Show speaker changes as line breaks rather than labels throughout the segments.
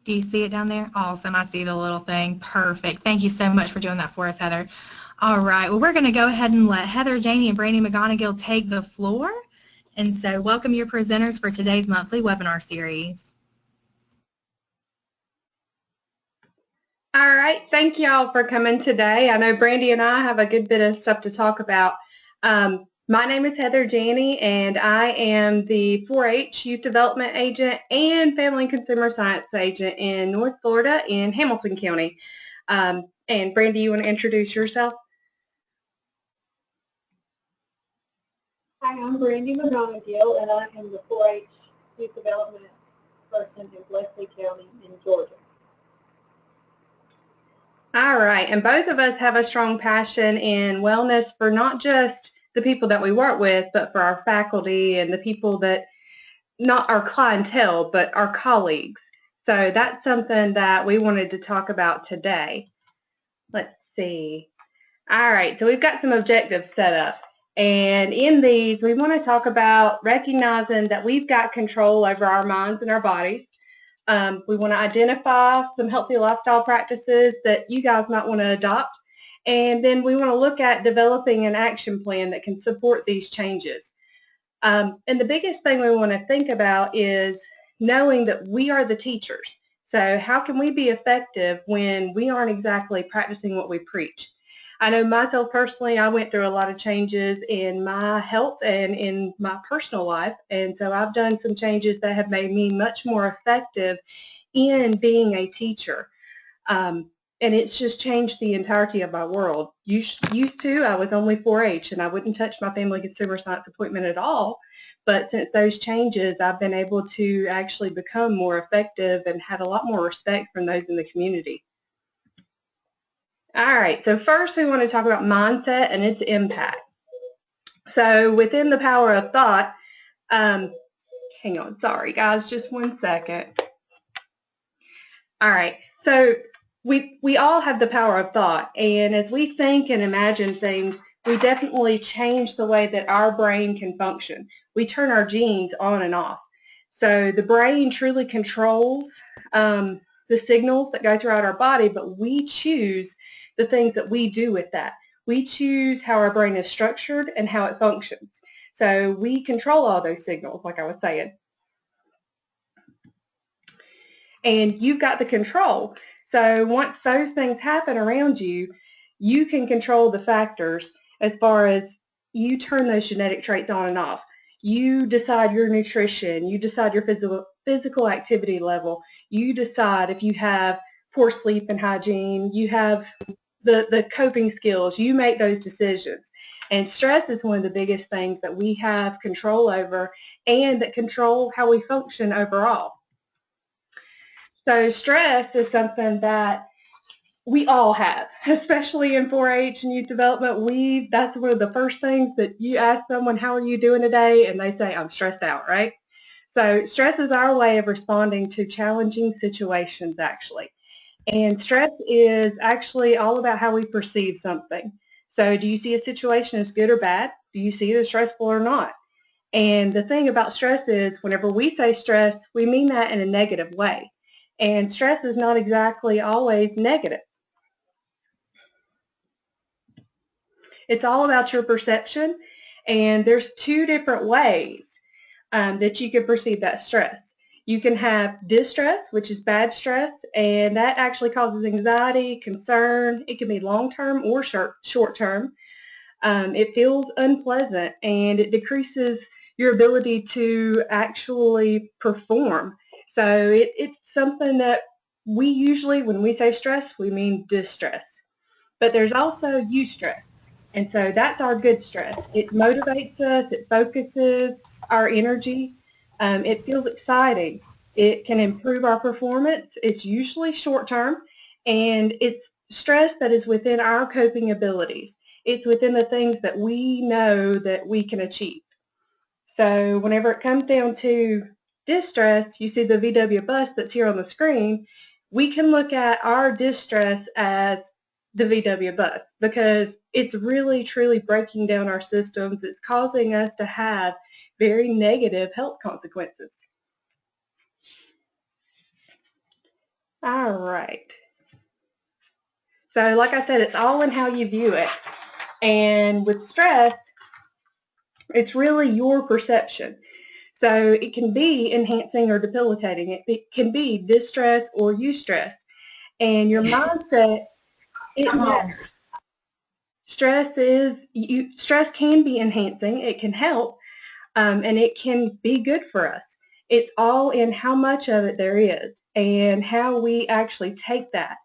Do you see it down there? Awesome. I see the little thing. Perfect. Thank you so much for doing that for us, Heather. All right. Well, we're going to go ahead and let Heather, Janney, and Brandy McGonagill take the floor. And so welcome your presenters for today's monthly webinar series.
All right. Thank you all for coming today. I know Brandy and I have a good bit of stuff to talk about. My name is Heather Janney, and I am the 4-H Youth Development Agent and Family and Consumer Science Agent in North Florida in Hamilton County. And Brandy, you want to introduce yourself?
Hi, I'm Brandy McGonagill, and I am the 4-H Youth Development person in Bleckley County in Georgia.
All right, and both of us have a strong passion in wellness for not just the people that we work with, but for our faculty and the people that, not our clientele, but our colleagues. So that's something that we wanted to talk about today. Let's see. All right, so we've got some objectives set up. And in these, we want to talk about recognizing that we've got control over our minds and our bodies. We want to identify some healthy lifestyle practices that you guys might want to adopt. And then we want to look at developing an action plan that can support these changes. And the biggest thing we want to think about is knowing that we are the teachers. So how can we be effective when we aren't exactly practicing what we preach? I know myself personally, I went through a lot of changes in my health and in my personal life, and so I've done some changes that have made me much more effective in being a teacher. And it's just changed the entirety of my world. Used to, I was only 4-H, and I wouldn't touch my family consumer science appointment at all. But since those changes, I've been able to actually become more effective and have a lot more respect from those in the community. All right, so first we want to talk about mindset and its impact. So within the power of thought, hang on, sorry guys, just one second. All right, so we all have the power of thought, and as we think and imagine things, we definitely change the way that our brain can function. We turn our genes on and off. So the brain truly controls the signals that go throughout our body, but we choose the things that we do with that. We choose how our brain is structured and how it functions. So we control all those signals, like I was saying. And you've got the control. So once those things happen around you, you can control the factors as far as you turn those genetic traits on and off. You decide your nutrition. You decide your physical activity level. You decide if you have poor sleep and hygiene. You have the coping skills. You make those decisions. And stress is one of the biggest things that we have control over and that control how we function overall. So stress is something that we all have, especially in 4-H and youth development. That's one of the first things that you ask someone, how are you doing today? And they say, I'm stressed out, right? So stress is our way of responding to challenging situations, actually. And stress is actually all about how we perceive something. So do you see a situation as good or bad? Do you see it as stressful or not? And the thing about stress is whenever we say stress, we mean that in a negative way. And stress is not exactly always negative. It's all about your perception, and there's two different ways that you can perceive that stress. You can have distress, which is bad stress, and that actually causes anxiety, concern. It can be long-term or short-term. It feels unpleasant, and it decreases your ability to actually perform. So it's something that we usually, when we say stress, we mean distress. But there's also eustress, and so that's our good stress. It motivates us, it focuses our energy, it feels exciting. It can improve our performance. It's usually short-term, and it's stress that is within our coping abilities. It's within the things that we know that we can achieve. So whenever it comes down to distress, you see the VW bus that's here on the screen, we can look at our distress as the VW bus because it's really truly breaking down our systems. It's causing us to have very negative health consequences. All right. So like I said, it's all in how you view it. And with stress, it's really your perception. So it can be enhancing or debilitating. It can be distress or eustress. And your mindset, it matters. Stress can be enhancing. It can help, and it can be good for us. It's all in how much of it there is and how we actually take that.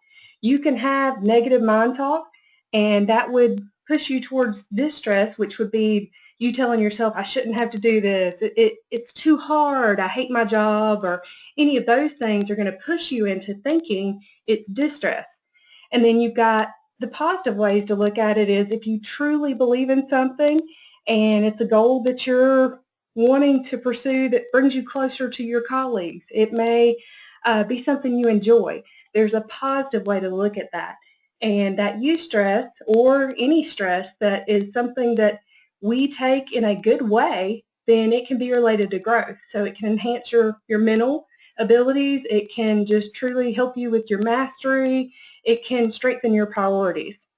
You can have negative mind talk, and that would push you towards distress, which would be you telling yourself, I shouldn't have to do this. It's too hard. I hate my job, or any of those things are going to push you into thinking it's distress. And then you've got the positive ways to look at it is if you truly believe in something and it's a goal that you're wanting to pursue that brings you closer to your colleagues. It may be something you enjoy. There's a positive way to look at that. And that eustress or any stress that is something that we take in a good way, then it can be related to growth. So it can enhance your mental abilities. It can just truly help you with your mastery. It can strengthen your priorities.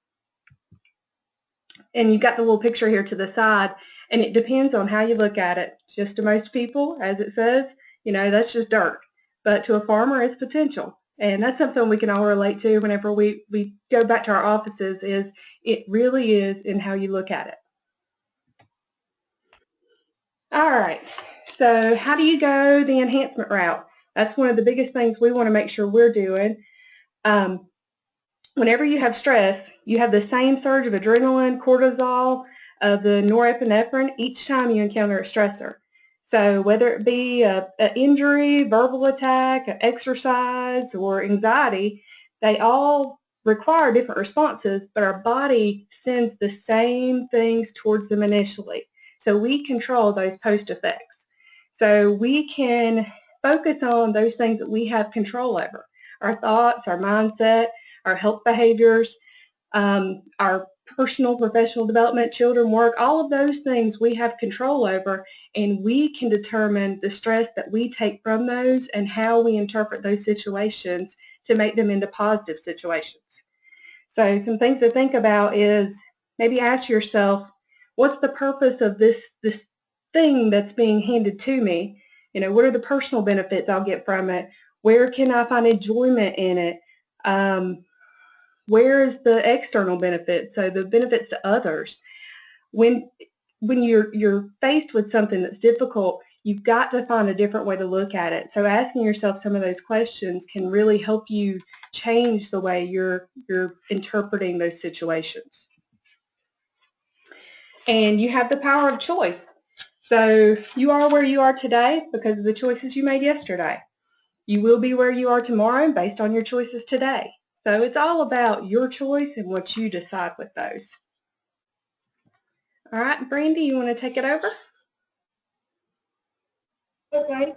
And you've got the little picture here to the side, and it depends on how you look at it. Just to most people, as it says, that's just dirt. But to a farmer, it's potential. And that's something we can all relate to whenever we go back to our offices is it really is in how you look at it. All right, so how do you go the enhancement route? That's one of the biggest things we want to make sure we're doing. Whenever you have stress, you have the same surge of adrenaline, cortisol, the norepinephrine each time you encounter a stressor. So whether it be an injury, verbal attack, exercise, or anxiety, they all require different responses, but our body sends the same things towards them initially. So we control those post effects. So we can focus on those things that we have control over. Our thoughts, our mindset, our health behaviors, our personal, professional development, children work, all of those things we have control over, and we can determine the stress that we take from those and how we interpret those situations to make them into positive situations. So some things to think about is maybe ask yourself, what's the purpose of this thing that's being handed to me? What are the personal benefits I'll get from it? Where can I find enjoyment in it? Where is the external benefit? So the benefits to others. When you're faced with something that's difficult, you've got to find a different way to look at it. So asking yourself some of those questions can really help you change the way you're interpreting those situations. And you have the power of choice. So you are where you are today because of the choices you made yesterday. You will be where you are tomorrow based on your choices today. So it's all about your choice and what you decide with those. All right, Brandy, you want to take it over?
Okay,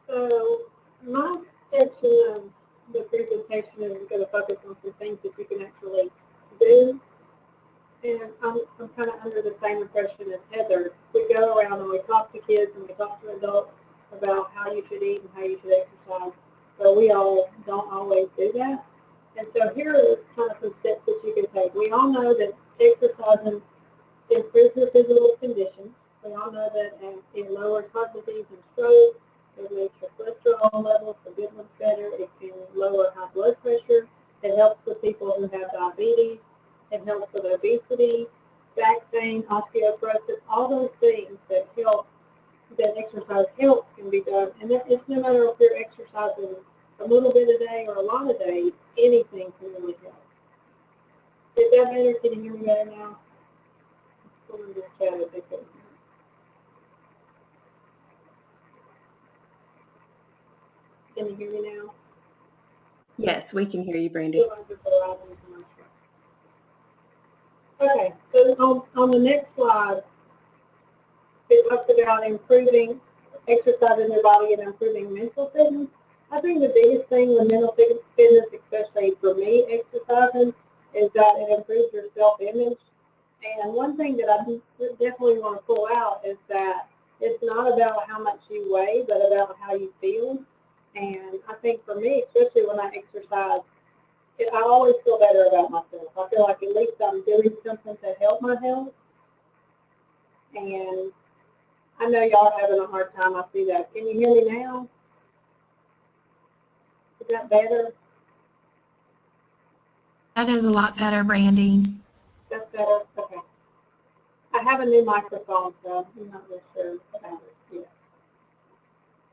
so my section of the presentation is going to focus on some things that you can actually do. And I'm kind of under the same impression as Heather. We go around and we talk to kids and we talk to adults about how you should eat and how you should exercise, but we all don't always do that. And so here are kind of some steps that you can take. We all know that exercising improves your physical condition. We all know that it lowers heart disease and stroke. It makes your cholesterol levels, the good ones, better. It can lower high blood pressure. It helps with people who have diabetes. It helps with obesity, back pain, osteoporosis, all those things that help, that exercise helps can be done. And it's no matter if you're exercising a little bit a day or a lot a day, anything can really help. Is that better? Can you hear me better now? Someone just chatted. They couldn't. Can you hear me now?
Yes, we can hear you, Brandy.
Okay, so on the next slide, it talks about improving, exercising your body and improving mental fitness. I think the biggest thing with mental fitness, especially for me, exercising, is that it improves your self-image. And one thing that I definitely want to pull out is that it's not about how much you weigh, but about how you feel. And I think for me, especially when I exercise, I always feel better about myself. I feel like at least I'm doing something to help my health. And I know y'all are having a hard time. I see that. Can you hear me now? Is that better?
That is a lot better, Brandy.
That's better? Okay. I have a new microphone, so I'm not really sure about it yet.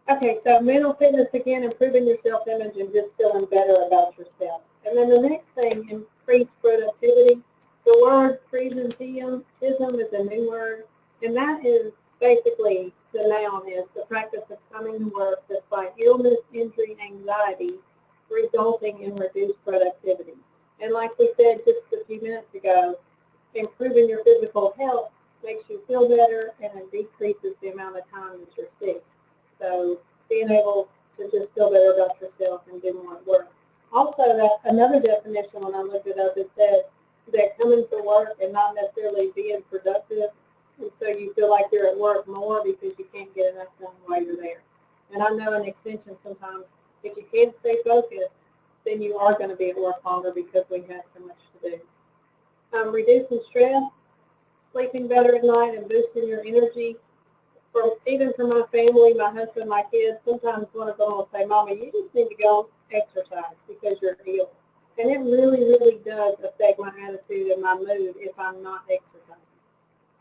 Okay, so mental fitness, again, improving your self-image and just feeling better about yourself. And then the next thing, increase productivity. The word presenteeism is a new word, and that is basically, the noun is the practice of coming to work despite illness, injury, anxiety, resulting in reduced productivity. And like we said just a few minutes ago, improving your physical health makes you feel better and it decreases the amount of time that you're sick. So being able to just feel better about yourself and do more work. Also, that another definition when I looked it up, it said that coming to work and not necessarily being productive, and so you feel like you're at work more because you can't get enough done while you're there. And I know in extension sometimes if you can't stay focused, then you are going to be at work longer because we have so much to do. Reducing stress, sleeping better at night, and boosting your energy. Even for my family, my husband, my kids, sometimes one of them will say, Mama, you just need to go exercise because you're ill. And it really, really does affect my attitude and my mood if I'm not exercising.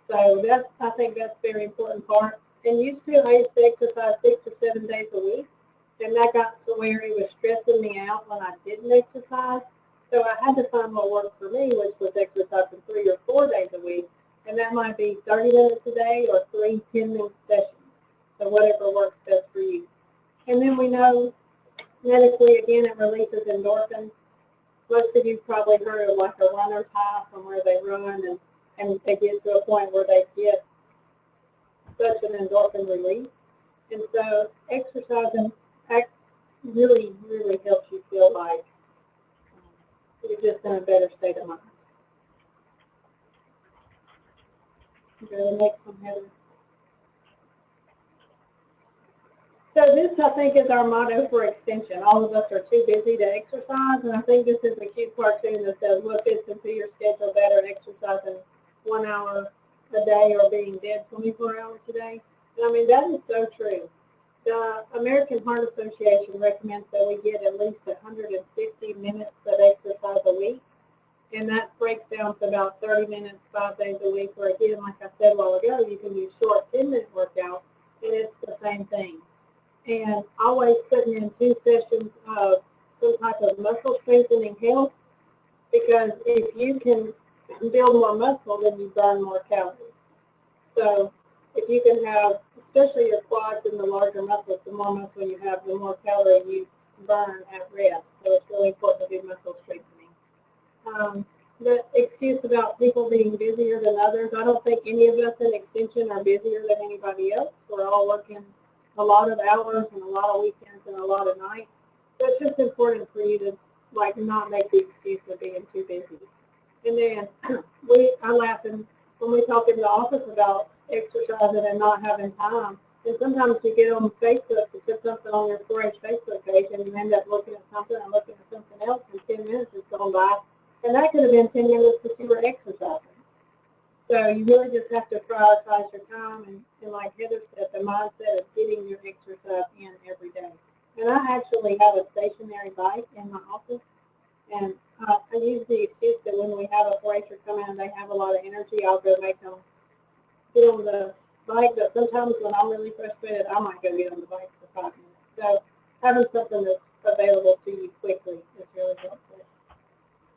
So I think that's a very important part. And I used to exercise 6 or 7 days a week. And that got to where it was stressing me out when I didn't exercise. So I had to find what worked for me, which was exercising 3 or 4 days a week. And that might be 30 minutes a day or 3 10-minute sessions. So whatever works best for you. And then we know medically, again, it releases endorphins. Most of you probably heard of like a runner's high from where they run and they get to a point where they get such an endorphin release. And so exercising really, really helps you feel like you're just in a better state of mind. Go to the next one, Heather. So this, I think, is our motto for extension. All of us are too busy to exercise, and I think this is a cute cartoon that says, what fits into your schedule better, exercising 1 hour a day or being dead 24 hours a day? And I mean, that is so true. The American Heart Association recommends that we get at least 150 minutes of exercise a week, and that breaks down to about 30 minutes, 5 days a week, where again, like I said a while ago, you can do short 10-minute workouts, and it's the same thing. And always putting in 2 sessions of some type of muscle strengthening helps, because if you can build more muscle, then you burn more calories. So if you can have, especially your quads and the larger muscles, the more muscle you have, the more calorie you burn at rest. So it's really important to do muscle strengthening. The excuse about people being busier than others, I don't think any of us in Extension are busier than anybody else. We're all working a lot of hours and a lot of weekends and a lot of nights. So it's just important for you to not make the excuse of being too busy. And then I laugh when we talk in the office about exercising and not having time. And sometimes you get on Facebook to put something on your 4-H Facebook page and you end up looking at something and looking at something else and 10 minutes has gone by. And that could have been 10 minutes if you were exercising. So you really just have to prioritize your time and like Heather said, the mindset of getting your exercise in every day. And I actually have a stationary bike in my office. And I use the excuse that when we have a 4-H'er come in and they have a lot of energy, I'll go make them get on the bike. But sometimes when I'm really frustrated, I might go get on the bike for 5 minutes. So having something that's available to you quickly is really helpful.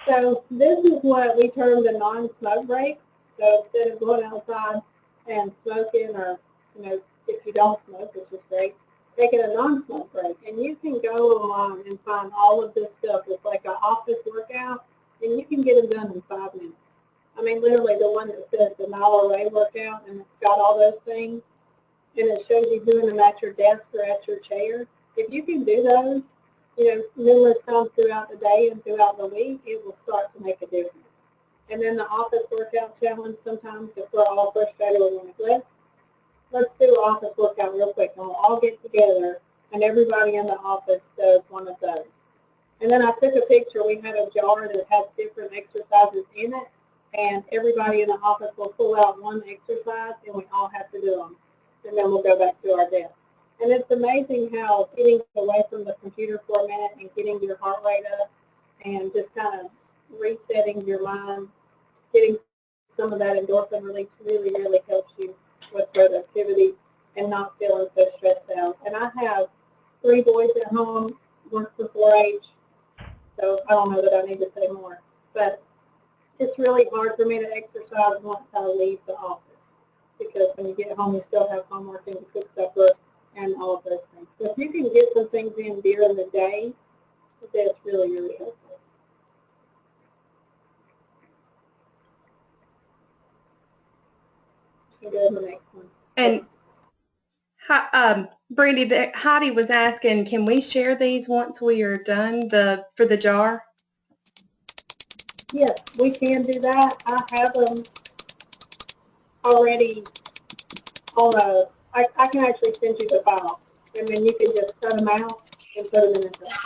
So this is what we term the non-smoke break. So instead of going outside and smoking, or if you don't smoke, which is great, taking a non-smoke break. And you can go online and find all of this stuff. It's like an office workout, and you can get them done in 5 minutes. I mean, literally the one that says the mile array workout, and it's got all those things, and it shows you doing them at your desk or at your chair. If you can do those, numerous times throughout the day and throughout the week, it will start to make a difference. And then the office workout challenge, sometimes if we're all frustrated, we're like, let's do an office workout real quick, and we'll all get together and everybody in the office does one of those. And then I took a picture. We had a jar that has different exercises in it, and everybody in the office will pull out one exercise, and we all have to do them. And then we'll go back to our desk. And it's amazing how getting away from the computer for a minute and getting your heart rate up and just kind of resetting your mind, getting some of that endorphin release really, really helps you with productivity and not feeling so stressed out. And I have 3 boys at home, work for 4-H, so I don't know that I need to say more. But it's really hard for me to exercise once I leave the office, because when you get home, you still have homework and to cook supper and all of those things. So if you can get some things in during the day, that's really, really helpful. Go to the next one.
And Brandy, Heidi was asking, can we share these once we are done for the jar?
Yes, we can do that. I have them already on a, I can actually send you the file, and then you can just cut them out and put them in the jar.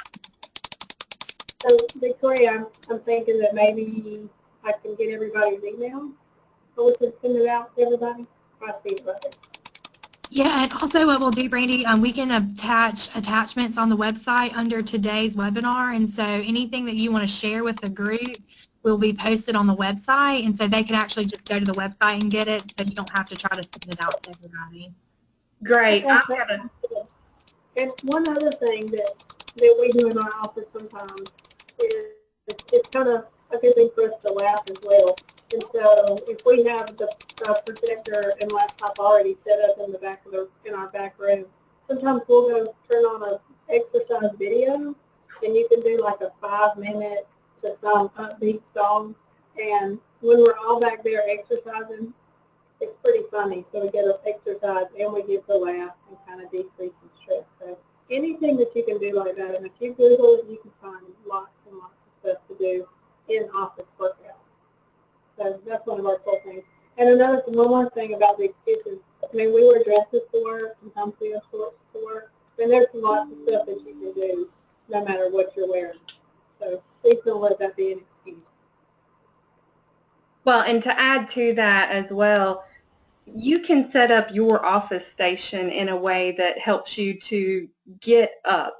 So, Victoria, I'm thinking that maybe I can get everybody's email, or we can send it out to everybody. I see it right there.
Yeah, and also what we'll do, Brandy, we can attach attachments on the website under today's webinar, and so anything that you want to share with the group will be posted on the website, and so they can actually just go to the website and get it, so you don't have to try to send it out to everybody.
Great.
And one other thing that we do in our office sometimes is it's kind of a good thing for us to laugh as well. And so if we have the projector and laptop already set up in the back of in our back room, sometimes we'll go turn on an exercise video, and you can do like a 5-minute to some upbeat song. And when we're all back there exercising, it's pretty funny. So we get to exercise and we get to laugh and kind of decrease some stress. So anything that you can do like that, and if you Google it, you can find lots and lots of stuff to do in office workouts. So that's one of our cool things. And one more thing about the excuses. I mean, we wear dresses to work. Sometimes we have shorts to work. And there's lots of stuff that you can do no matter what you're wearing. So please don't let that be an excuse.
Well, and to add to that as well, you can set up your office station in a way that helps you to get up.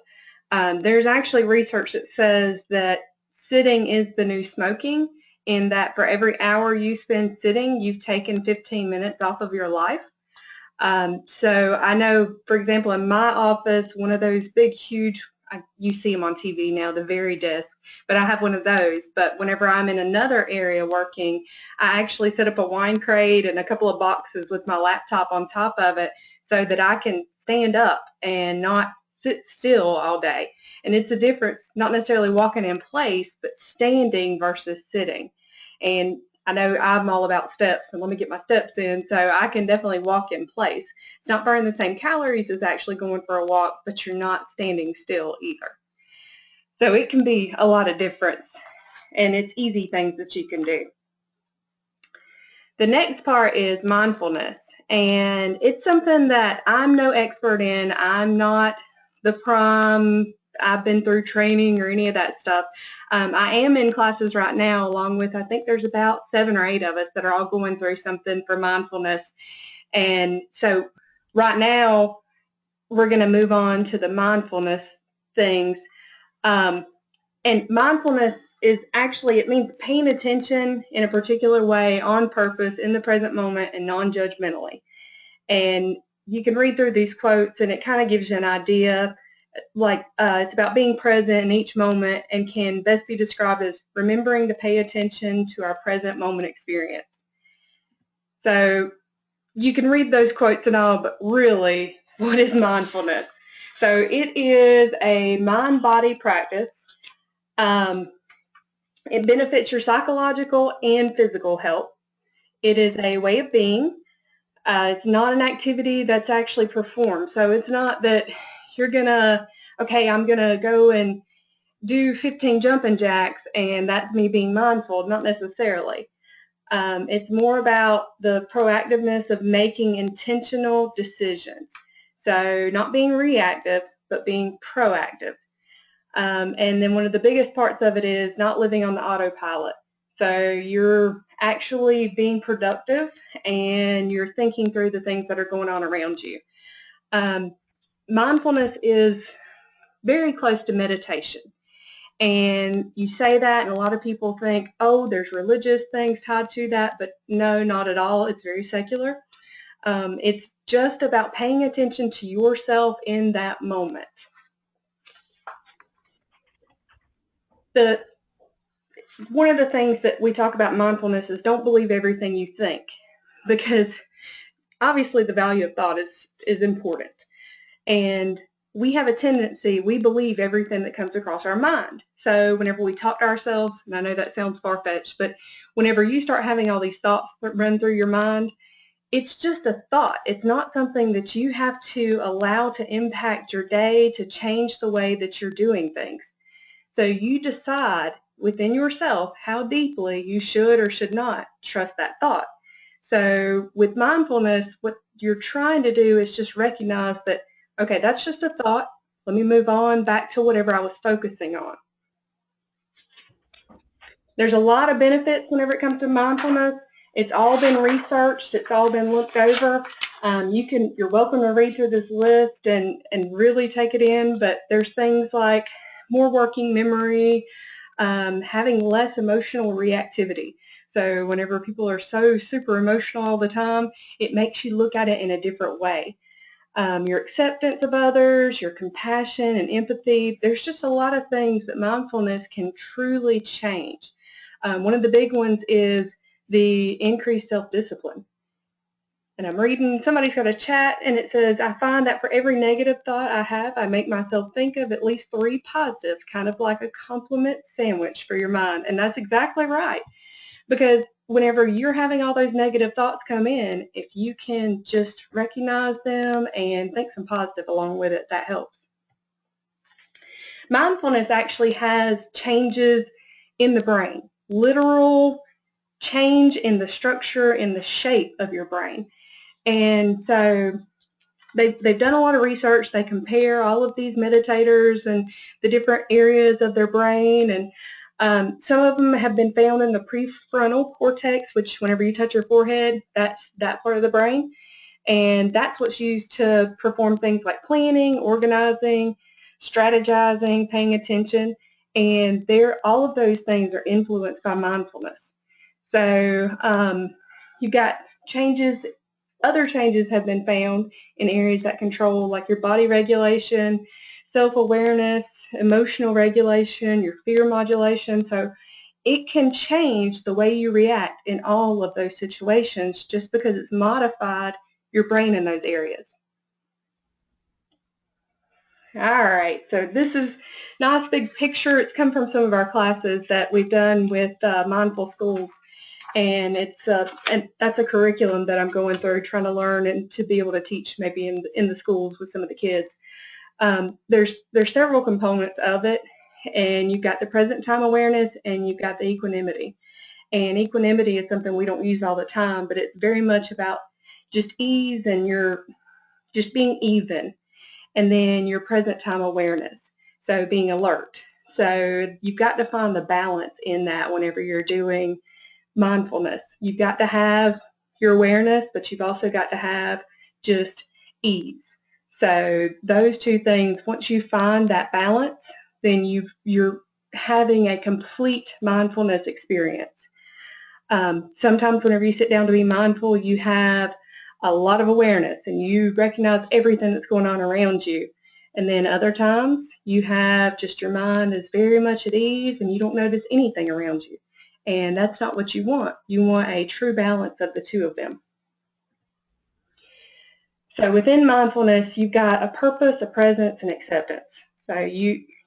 There's actually research that says that sitting is the new smoking, in that for every hour you spend sitting, you've taken 15 minutes off of your life. So I know, for example, in my office, one of those big, huge, you see them on TV now, the very desk, but I have one of those. But whenever I'm in another area working, I actually set up a wine crate and a couple of boxes with my laptop on top of it so that I can stand up and not sit still all day. And it's a difference, not necessarily walking in place, but standing versus sitting. And I know I'm all about steps, and let me get my steps in, so I can definitely walk in place. It's not burning the same calories as actually going for a walk, but you're not standing still either. So it can be a lot of difference, and it's easy things that you can do. The next part is mindfulness, and it's something that I'm no expert in. I'm not the prom, I've been through training or any of that stuff. I am in classes right now along with, I think there's about 7 or 8 of us that are all going through something for mindfulness. And so right now we're going to move on to the mindfulness things. And mindfulness is actually, it means paying attention in a particular way on purpose in the present moment and non-judgmentally. And you can read through these quotes and it kind of gives you an idea. Like it's about being present in each moment and can best be described as remembering to pay attention to our present moment experience. So you can read those quotes and all, but really, what is mindfulness? So it is a mind-body practice. It benefits your psychological and physical health. It is a way of being. It's not an activity that's actually performed. So it's not that you're going to, okay, I'm going to go and do 15 jumping jacks and that's me being mindful. Not necessarily. It's more about the proactiveness of making intentional decisions. So not being reactive, but being proactive. And then one of the biggest parts of it is not living on the autopilot. So you're actually being productive and you're thinking through the things that are going on around you. Mindfulness is very close to meditation. And you say that and a lot of people think, oh, there's religious things tied to that, but no, not at all. It's very secular. It's just about paying attention to yourself in that moment. One of the things that we talk about mindfulness is don't believe everything you think, because obviously the value of thought is important. And we have a tendency, we believe everything that comes across our mind. So whenever we talk to ourselves, and I know that sounds far-fetched, but whenever you start having all these thoughts that run through your mind, it's just a thought. It's not something that you have to allow to impact your day, to change the way that you're doing things. So you decide within yourself how deeply you should or should not trust that thought. So with mindfulness, what you're trying to do is just recognize that, okay, that's just a thought. Let me move on back to whatever I was focusing on. There's a lot of benefits whenever it comes to mindfulness. It's all been researched. It's all been looked over. You're welcome to read through this list and really take it in, but there's things like more working memory, having less emotional reactivity. So whenever people are so super emotional all the time, it makes you look at it in a different way. Your acceptance of others, your compassion and empathy. There's just a lot of things that mindfulness can truly change. One of the big ones is the increased self-discipline. And I'm reading, somebody's got a chat and it says, I find that for every negative thought I have, I make myself think of at least 3 positive, kind of like a compliment sandwich for your mind. And that's exactly right. Because whenever you're having all those negative thoughts come in, if you can just recognize them and think some positive along with it, that helps. Mindfulness actually has changes in the brain, literal change in the structure, in the shape of your brain. And so they've done a lot of research. They compare all of these meditators and the different areas of their brain, and some of them have been found in the prefrontal cortex, which whenever you touch your forehead, that's that part of the brain. And that's what's used to perform things like planning, organizing, strategizing, paying attention. And all of those things are influenced by mindfulness. So you've got changes. Other changes have been found in areas that control like your body regulation, self-awareness, emotional regulation, your fear modulation. So it can change the way you react in all of those situations just because it's modified your brain in those areas. All right, so this is a nice big picture. It's come from some of our classes that we've done with Mindful Schools. And that's a curriculum that I'm going through, trying to learn and to be able to teach maybe in the schools with some of the kids. There's several components of it, and you've got the present time awareness and you've got the equanimity. And equanimity is something we don't use all the time, but it's very much about just ease and you're just being even. And then your present time awareness, so being alert. So you've got to find the balance in that whenever you're doing mindfulness. You've got to have your awareness, but you've also got to have just ease. So those two things, once you find that balance, then you're having a complete mindfulness experience. Sometimes whenever you sit down to be mindful, you have a lot of awareness and you recognize everything that's going on around you. And then other times you have just your mind is very much at ease and you don't notice anything around you. And that's not what you want. You want a true balance of the two of them. So within mindfulness, you've got a purpose, a presence, and acceptance. So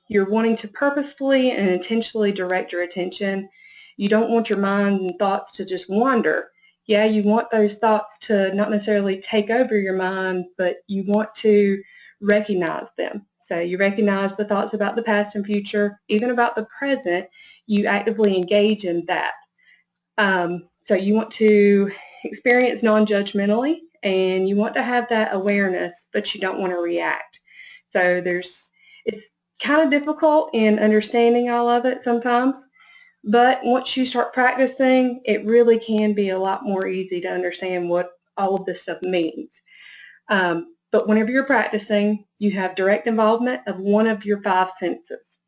you're wanting to purposefully and intentionally direct your attention. You don't want your mind and thoughts to just wander. Yeah, you want those thoughts to not necessarily take over your mind, but you want to recognize them. So you recognize the thoughts about the past and future, even about the present, you actively engage in that. So you want to experience non-judgmentally, and you want to have that awareness, but you don't want to react. So it's kind of difficult in understanding all of it sometimes, but once you start practicing, it really can be a lot more easy to understand what all of this stuff means. But whenever you're practicing, you have direct involvement of one of your 5 senses.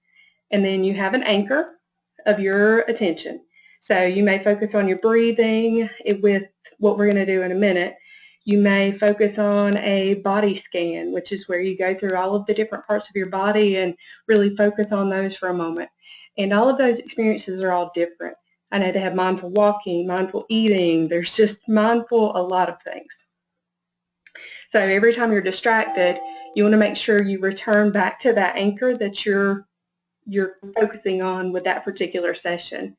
And then you have an anchor of your attention. So you may focus on your breathing with what we're going to do in a minute. You may focus on a body scan, which is where you go through all of the different parts of your body and really focus on those for a moment. And all of those experiences are all different. I know they have mindful walking, mindful eating. There's just mindful a lot of things. So every time you're distracted, you want to make sure you return back to that anchor that you're focusing on with that particular session.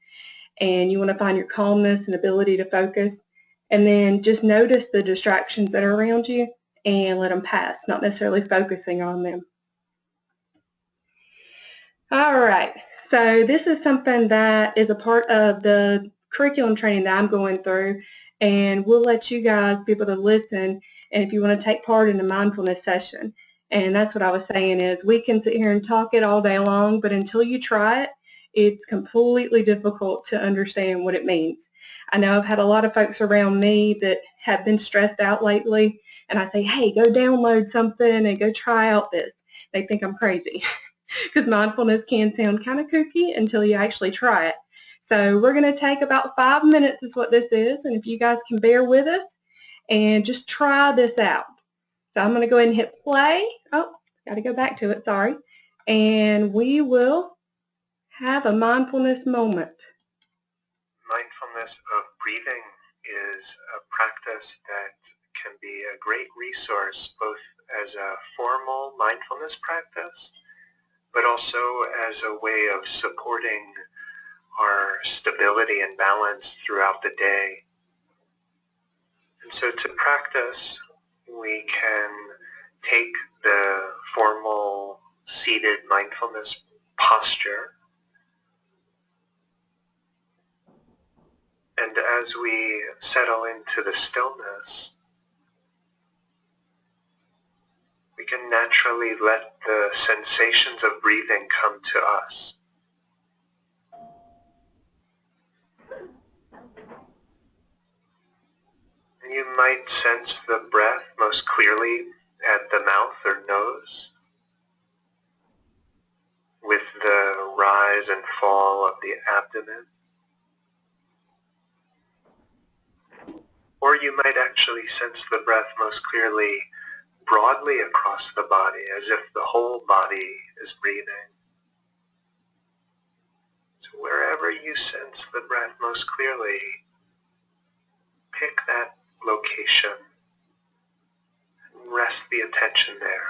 And you want to find your calmness and ability to focus. And then just notice the distractions that are around you and let them pass, not necessarily focusing on them. All right. So this is something that is a part of the curriculum training that I'm going through. And we'll let you guys be able to listen and if you want to take part in a mindfulness session. And that's what I was saying is we can sit here and talk it all day long, but until you try it, it's completely difficult to understand what it means. I know I've had a lot of folks around me that have been stressed out lately, and I say, hey, go download something and go try out this. They think I'm crazy because mindfulness can sound kind of kooky until you actually try it. So we're going to take about 5 minutes is what this is, and if you guys can bear with us and just try this out. So I'm going to go ahead and hit play. Oh, got to go back to it, sorry. And we will have a mindfulness moment.
Mindfulness of breathing is a practice that can be a great resource both as a formal mindfulness practice, but also as a way of supporting our stability and balance throughout the day. And so to practice, we can take the formal seated mindfulness posture, and as we settle into the stillness, we can naturally let the sensations of breathing come to us. And you might sense the breath most clearly at the mouth or nose, with the rise and fall of the abdomen. Or you might actually sense the breath most clearly broadly across the body, as if the whole body is breathing. So wherever you sense the breath most clearly, pick that location and rest the attention there.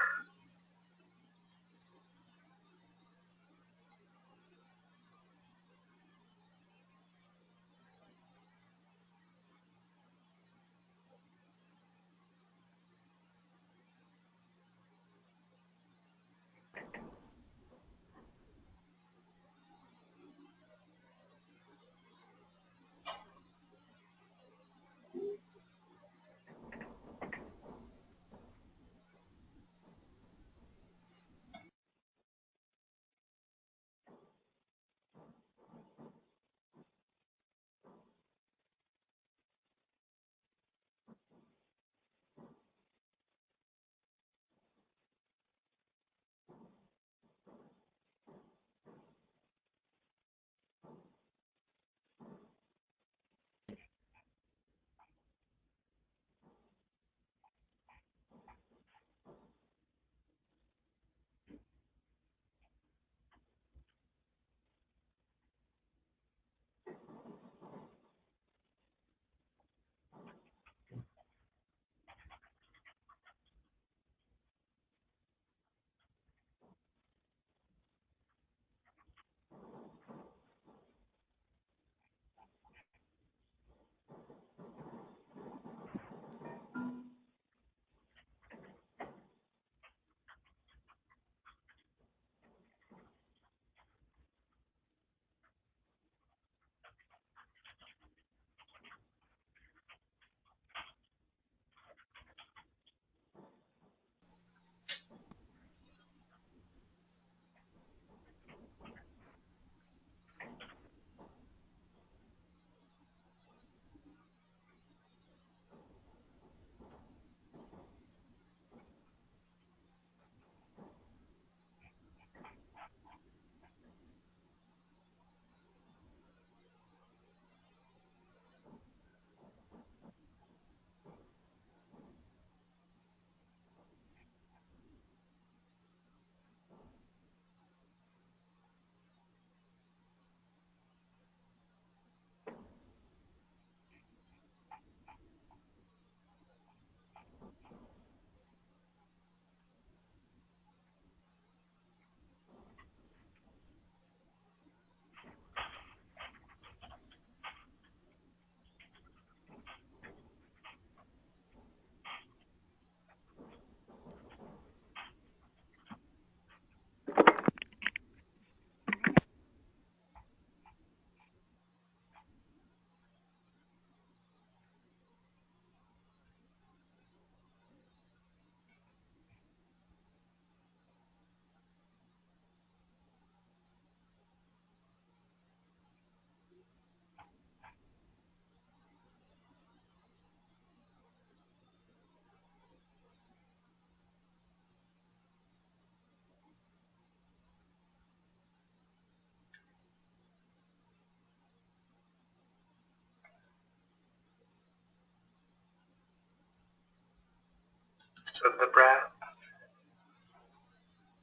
of the breath,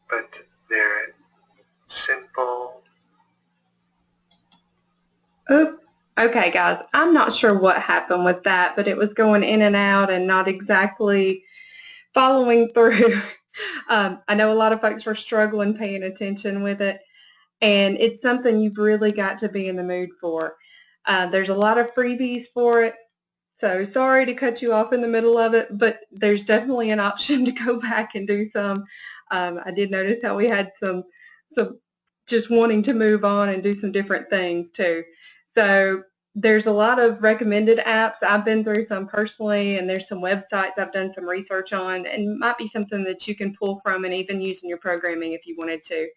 but they're simple.
Oop. Okay, guys, I'm not sure what happened with that, but it was going in and out and not exactly following through. I know a lot of folks were struggling paying attention with it, and it's something you've really got to be in the mood for. There's a lot of freebies for it, so sorry to cut you off in the middle of it, but there's definitely an option to go back and do some. I did notice how we had some just wanting to move on and do some different things too. So there's a lot of recommended apps. I've been through some personally, and there's some websites I've done some research on, and might be something that you can pull from and even use in your programming if you wanted to.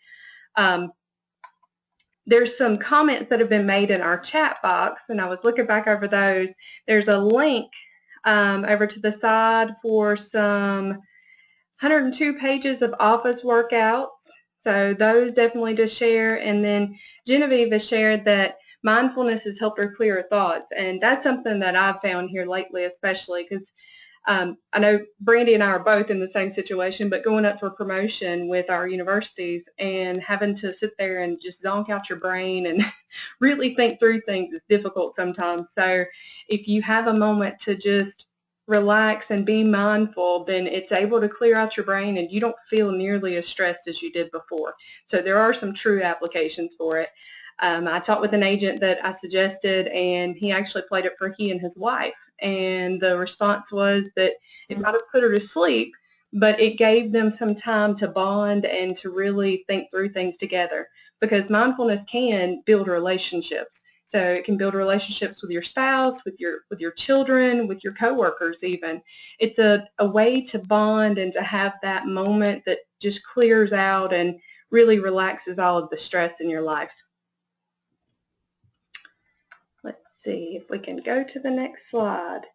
There's some comments that have been made in our chat box, and I was looking back over those. There's a link over to the side for some 102 pages of office workouts. So those definitely to share. And then Genevieve has shared that mindfulness has helped her clear her thoughts. And that's something that I've found here lately, especially because I know Brandy and I are both in the same situation, but going up for promotion with our universities and having to sit there and just zonk out your brain and really think through things is difficult sometimes. So if you have a moment to just relax and be mindful, then it's able to clear out your brain and you don't feel nearly as stressed as you did before. So there are some true applications for it. I talked with an agent that I suggested, and he actually played it for he and his wife, and the response was that it might have put her to sleep, but it gave them some time to bond and to really think through things together, because mindfulness can build relationships. So it can build relationships with your spouse, with your children, with your coworkers even. It's a way to bond and to have that moment that just clears out and really relaxes all of the stress in your life. Let's see if we can go to the next slide.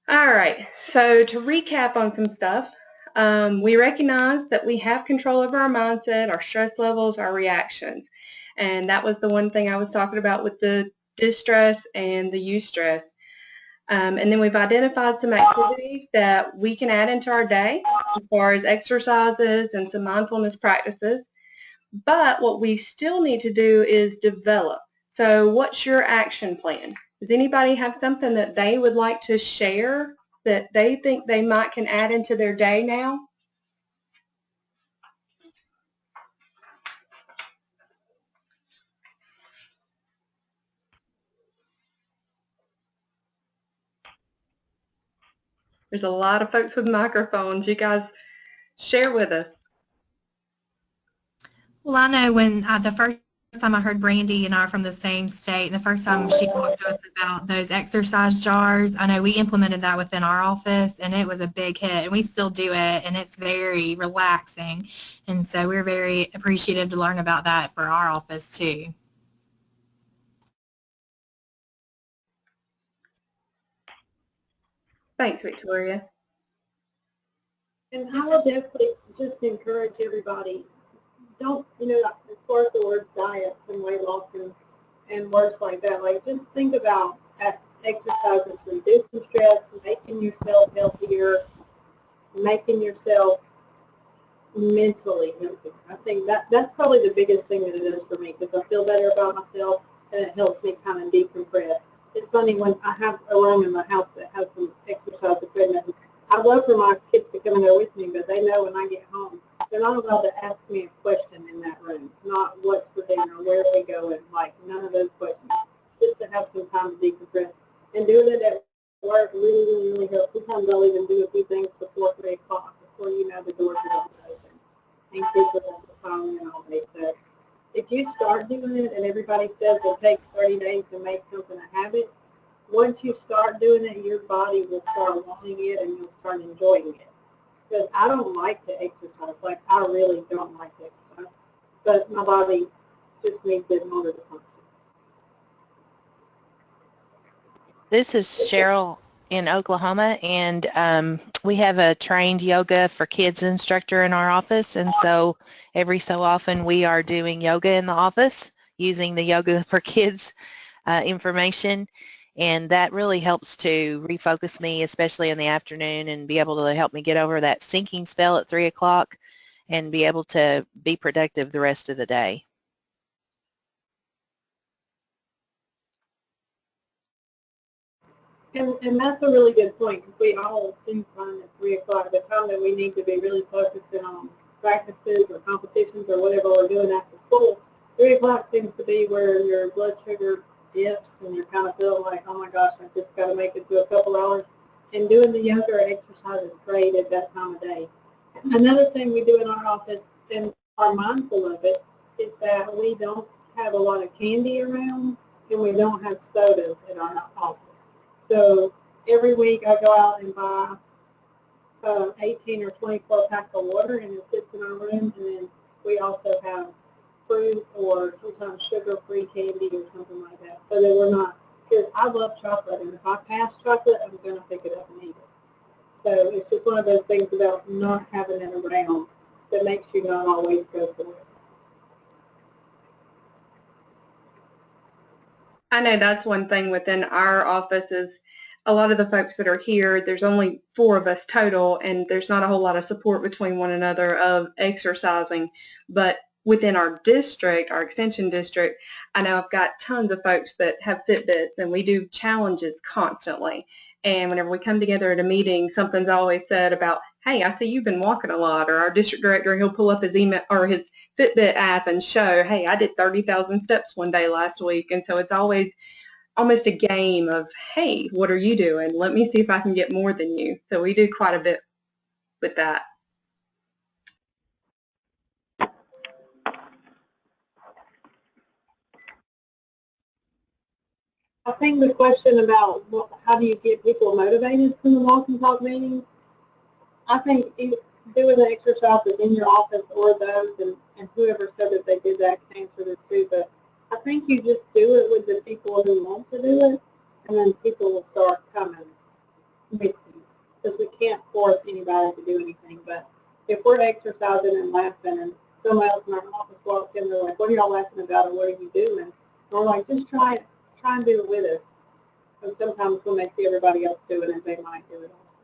All right, so to recap on some stuff, we recognize that we have control over our mindset, our stress levels, our reactions. And that was the one thing I was talking about with the distress and the eustress. And then we've identified some activities that we can add into our day as far as exercises and some mindfulness practices. But what we still need to do is develop. So what's your action plan? Does anybody have something that they would like to share that they think they might can add into their day now? There's a lot of folks with microphones. You guys share with us.
Well, I know when the first time I heard Brandy and I are from the same state, and the first time she talked to us about those exercise jars, I know we implemented that within our office, and it was a big hit, and we still do it, and it's very relaxing. And so we're very appreciative to learn about that for our office too.
Thanks, Victoria.
And I would definitely just encourage everybody, don't, as far as the words diet and weight loss and words like that, like just think about exercises, reducing stress, making yourself healthier, making yourself mentally healthy. I think that's probably the biggest thing that it is for me, because I feel better about myself and it helps me kind of decompress. It's funny, when I have a room in my house that has some exercise equipment, I love for my kids to come in there with me, but they know when I get home, they're not allowed to ask me a question in that room. Not what's for dinner, where are we going, like none of those questions. Just to have some time to decompress. And doing it at work really, really, really helps. Sometimes I'll even do a few things before 3 o'clock, before the doors are open. And kids are on the phone and all day. So if you start doing it, and everybody says it takes 30 days to make something a habit, once you start doing it, your body will start wanting it and you'll start enjoying it. Because I don't like to exercise. Like, I really don't like to exercise. But my body just needs it in order to function.
This is Cheryl in Oklahoma, and we have a trained yoga for kids instructor in our office, and so every so often we are doing yoga in the office using the Yoga for Kids information. And that really helps to refocus me, especially in the afternoon, and be able to help me get over that sinking spell at 3 o'clock and be able to be productive the rest of the day.
And that's a really good point, because we all do find at 3 o'clock the time that we need to be really focusing on practices or competitions or whatever we're doing after school. 3 o'clock seems to be where your blood sugar dips and you're kind of feeling like, oh my gosh, I just got to make it to a couple hours. And doing the yoga or exercise is great at that time of day. Another thing we do in our office, and are mindful of it, is that we don't have a lot of candy around and we don't have sodas in our office. So every week I go out and buy 18 or 24 packs of water, and it sits in our room. And then we also have fruit or sometimes sugar-free candy or something like that, so that we're not, because I love chocolate, and if I pass chocolate, I'm going to pick it up and eat it. So it's just one of those things about not having it around that makes you not always go for it.
I know that's one thing within our office is a lot of the folks that are here, there's only 4 of us total, and there's not a whole lot of support between one another of exercising. But within our district, our extension district, I know I've got tons of folks that have Fitbits, and we do challenges constantly. And whenever we come together at a meeting, something's always said about, hey, I see you've been walking a lot, or our district director, he'll pull up his email or his Fitbit app and show, hey, I did 30,000 steps one day last week. And so it's always almost a game of, hey, what are you doing? Let me see if I can get more than you. So we do quite a bit with that.
I think the question about how do you get people motivated from the walk and talk meetings, I think doing the exercises in your office or those, and whoever said that they did that can answer this too, but I think you just do it with the people who want to do it, and then people will start coming with you, because we can't force anybody to do anything. But if we're exercising and laughing and someone else in our office walks in, they're like, what are y'all laughing about, or what are you doing? And we're like, just try and do it with us. And sometimes when they see everybody else doing it, they might do it also.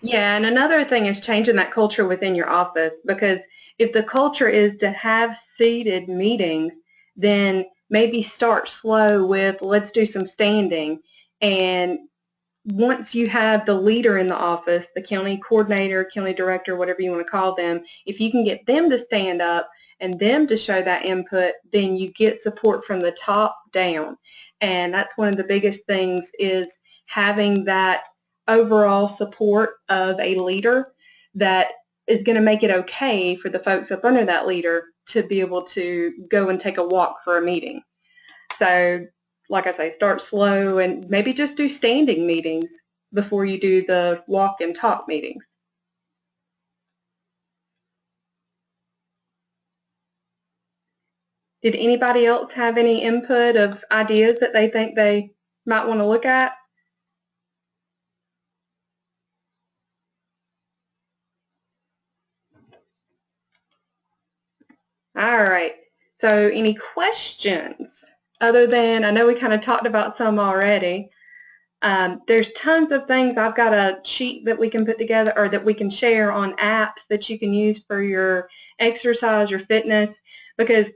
Yeah, and another thing is changing that culture within your office, because if the culture is to have seated meetings, then maybe start slow with, let's do some standing. And once you have the leader in the office, the county coordinator, county director, whatever you want to call them, if you can get them to stand up and them to show that input, then you get support from the top down. And that's one of the biggest things, is having that overall support of a leader that is going to make it okay for the folks up under that leader to be able to go and take a walk for a meeting. So like I say, start slow and maybe just do standing meetings before you do the walk and talk meetings. Did anybody else have any input of ideas that they think they might want to look at? All right. So any questions other than, I know we kind of talked about some already. There's tons of things. I've got a sheet that we can put together, or that we can share on apps that you can use for your exercise, your fitness, because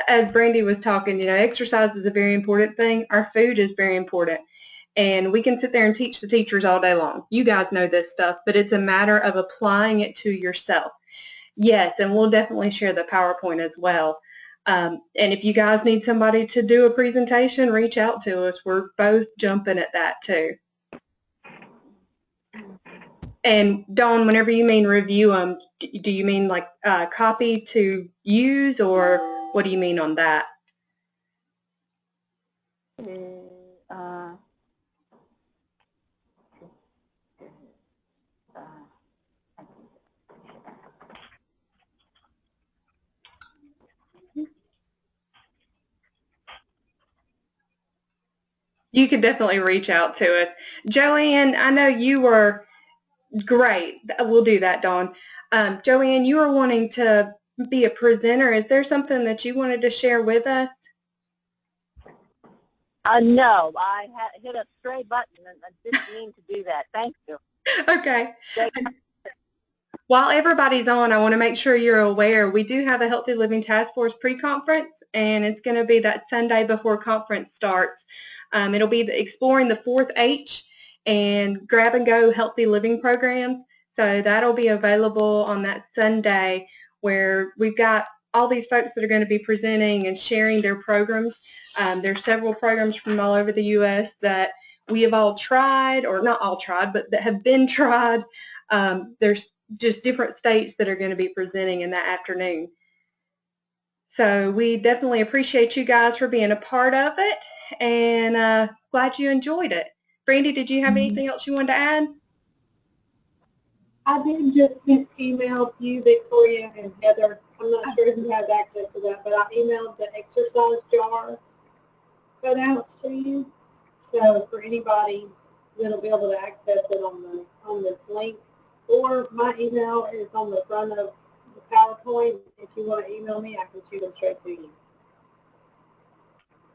as Brandy was talking, exercise is a very important thing. Our food is very important. And we can sit there and teach the teachers all day long. You guys know this stuff, but it's a matter of applying it to yourself. Yes, and we'll definitely share the PowerPoint as well. And if you guys need somebody to do a presentation, reach out to us. We're both jumping at that too. And Dawn, whenever you mean review them, do you mean like copy to use, or what do you mean on that? You could definitely reach out to us. Joanne, I know you were great. We'll do that, Dawn. Joanne, you were wanting to be a presenter. Is there something that you wanted to share with us?
No, I hit a stray button and I didn't mean to do that. Thank you.
Okay. While everybody's on, I want to make sure you're aware we do have a Healthy Living Task Force pre-conference, and it's going to be that Sunday before conference starts. It'll be exploring the 4th H and grab-and-go healthy living programs. So that'll be available on that Sunday, where we've got all these folks that are going to be presenting and sharing their programs. There's several programs from all over the U.S. that we have all tried, or not all tried, but that have been tried. There's just different states that are going to be presenting in that afternoon. So we definitely appreciate you guys for being a part of it, and glad you enjoyed it. Brandy, did you have anything else you wanted to add?
I did just email you, Victoria, and Heather. I'm not sure who has access to that, but I emailed the exercise jar cutouts to you. So for anybody that'll be able to access it on this link, or my email is on the front of the PowerPoint. If you want to email me, I can shoot them straight to you.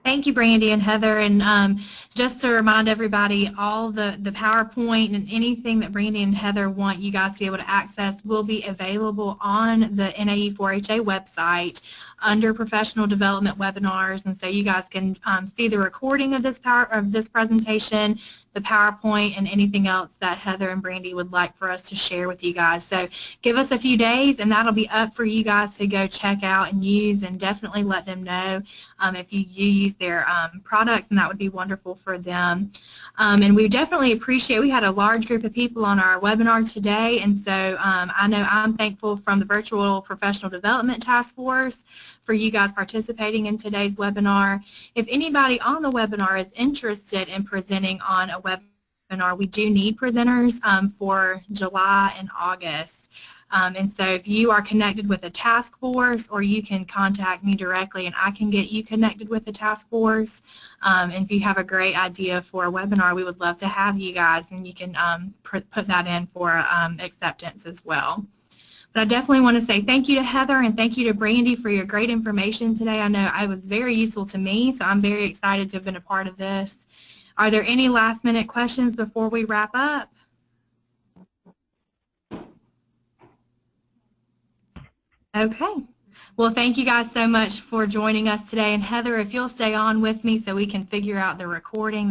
Thank you, Brandy and Heather. And just to remind everybody, all the PowerPoint and anything that Brandy and Heather want you guys to be able to access will be available on the NAE4HA website under Professional Development Webinars. And so you guys can see the recording of this presentation, the PowerPoint, and anything else that Heather and Brandy would like for us to share with you guys. So give us a few days, and that'll be up for you guys to go check out and use, and definitely let them know if you use their products, and that would be wonderful for them. And we definitely appreciate, we had a large group of people on our webinar today, and so I know I'm thankful from the Virtual Professional Development Task Force for you guys participating in today's webinar. If anybody on the webinar is interested in presenting on a webinar, we do need presenters for July and August. And so if you are connected with a task force, or you can contact me directly and I can get you connected with the task force. And if you have a great idea for a webinar, we would love to have you guys, and you can put that in for acceptance as well. But I definitely want to say thank you to Heather and thank you to Brandy for your great information today. I know it was very useful to me, so I'm very excited to have been a part of this. Are there any last-minute questions before we wrap up? Okay. Well, thank you guys so much for joining us today. And Heather, if you'll stay on with me so we can figure out the recording.